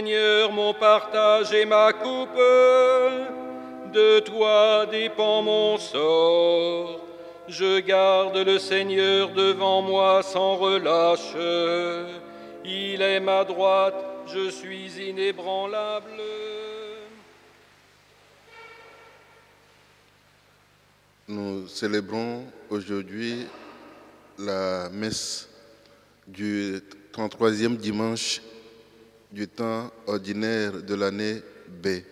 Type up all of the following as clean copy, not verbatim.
Seigneur, mon partage et ma coupe. De toi dépend mon sort. Je garde le Seigneur devant moi sans relâche. Il est ma droite, je suis inébranlable. Nous célébrons aujourd'hui la messe du 33e dimanche du temps ordinaire de l'année B.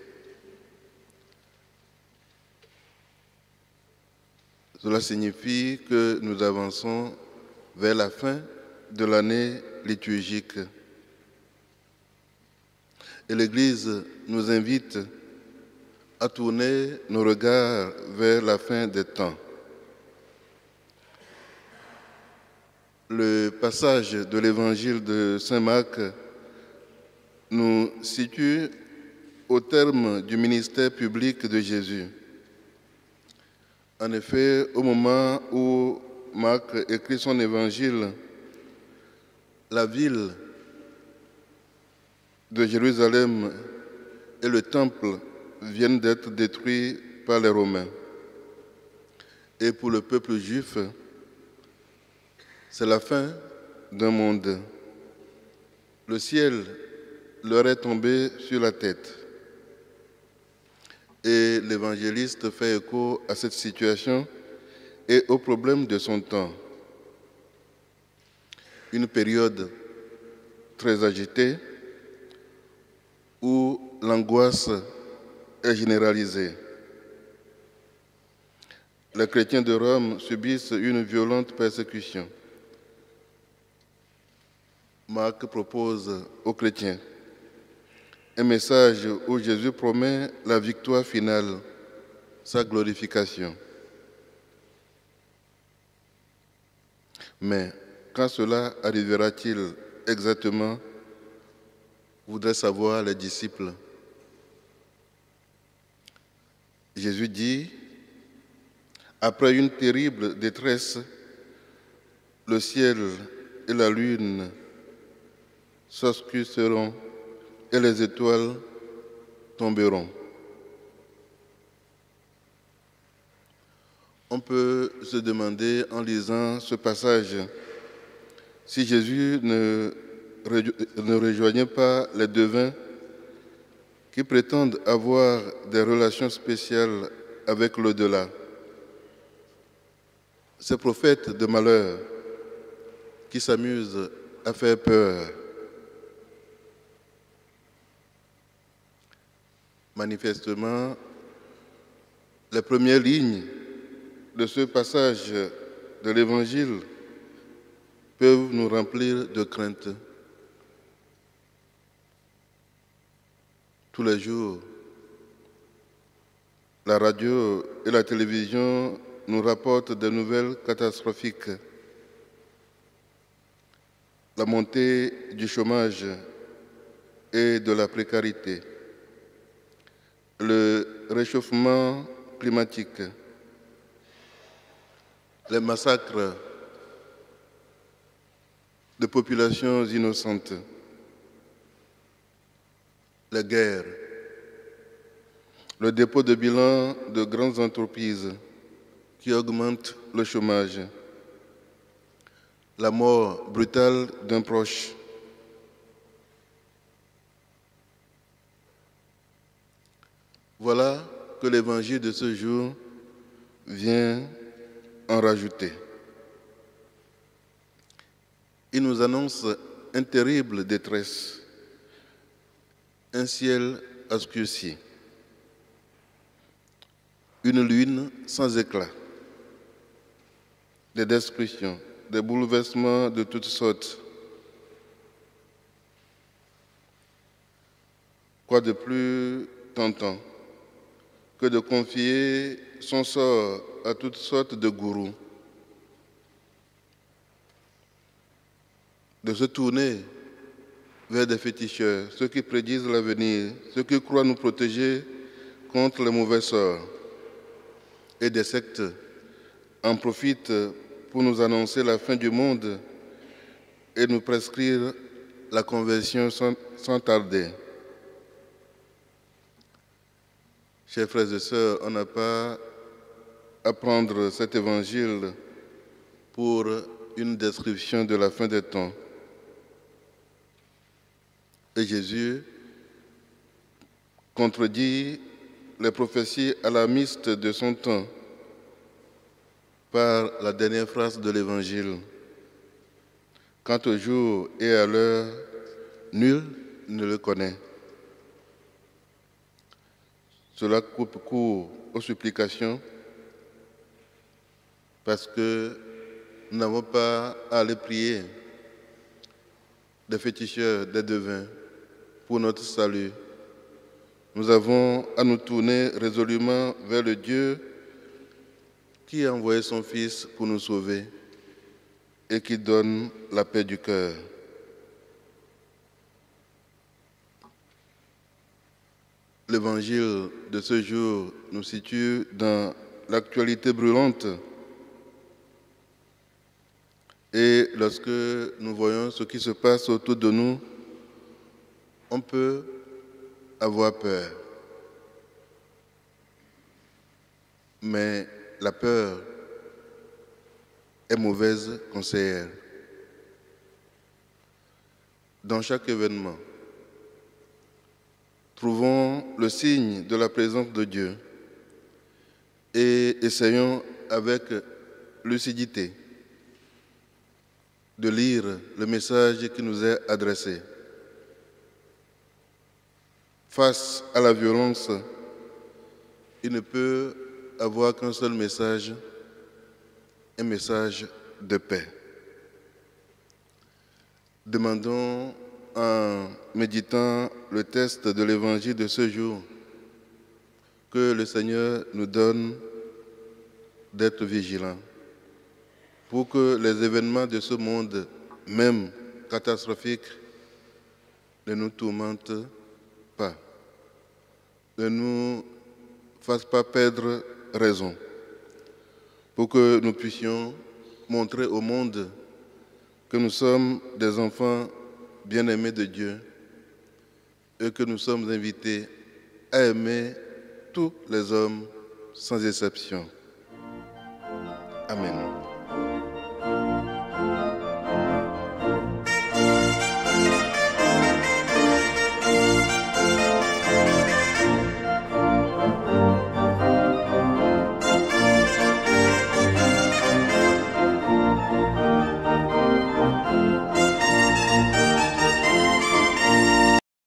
Cela signifie que nous avançons vers la fin de l'année liturgique. Et l'Église nous invite à tourner nos regards vers la fin des temps. Le passage de l'Évangile de Saint Marc nous situe au terme du ministère public de Jésus. En effet, au moment où Marc écrit son évangile, la ville de Jérusalem et le temple viennent d'être détruits par les Romains. Et pour le peuple juif, c'est la fin d'un monde. Le ciel leur est tombé sur la tête. Et l'évangéliste fait écho à cette situation et aux problèmes de son temps. Une période très agitée où l'angoisse est généralisée. Les chrétiens de Rome subissent une violente persécution. Marc propose aux chrétiens un message où Jésus promet la victoire finale, sa glorification. Mais quand cela arrivera-t-il exactement, voudraient savoir les disciples. Jésus dit, après une terrible détresse, le ciel et la lune s'obscurceront et les étoiles tomberont. On peut se demander en lisant ce passage si Jésus ne rejoignait pas les devins qui prétendent avoir des relations spéciales avec l'au-delà. Ces prophètes de malheur qui s'amusent à faire peur. Manifestement, les premières lignes de ce passage de l'Évangile peuvent nous remplir de crainte. Tous les jours, la radio et la télévision nous rapportent des nouvelles catastrophiques. La montée du chômage et de la précarité, le réchauffement climatique, les massacres de populations innocentes, les guerres, le dépôt de bilan de grandes entreprises qui augmentent le chômage, la mort brutale d'un proche. Voilà que l'évangile de ce jour vient en rajouter. Il nous annonce une terrible détresse, un ciel obscurci, une lune sans éclat, des destructions, des bouleversements de toutes sortes. Quoi de plus tentant que de confier son sort à toutes sortes de gourous, de se tourner vers des féticheurs, ceux qui prédisent l'avenir, ceux qui croient nous protéger contre les mauvais sorts. Et des sectes en profitent pour nous annoncer la fin du monde et nous prescrire la conversion sans tarder. Chers frères et sœurs, on n'a pas à prendre cet évangile pour une description de la fin des temps. Et Jésus contredit les prophéties alarmistes de son temps par la dernière phrase de l'Évangile. Quant au jour et à l'heure, nul ne le connaît. Cela coupe court aux supplications parce que nous n'avons pas à aller prier des féticheurs, des devins pour notre salut. Nous avons à nous tourner résolument vers le Dieu qui a envoyé son Fils pour nous sauver et qui donne la paix du cœur. L'évangile de ce jour nous situe dans l'actualité brûlante. Et lorsque nous voyons ce qui se passe autour de nous, on peut avoir peur. Mais la peur est mauvaise conseillère. Dans chaque événement, trouvons le signe de la présence de Dieu et essayons avec lucidité de lire le message qui nous est adressé. Face à la violence, il ne peut avoir qu'un seul message, un message de paix. Demandons en méditant le texte de l'évangile de ce jour que le Seigneur nous donne d'être vigilants pour que les événements de ce monde, même catastrophiques, ne nous tourmentent pas, ne nous fassent pas perdre raison, pour que nous puissions montrer au monde que nous sommes des enfants bien-aimés de Dieu et que nous sommes invités à aimer tous les hommes sans exception. Amen.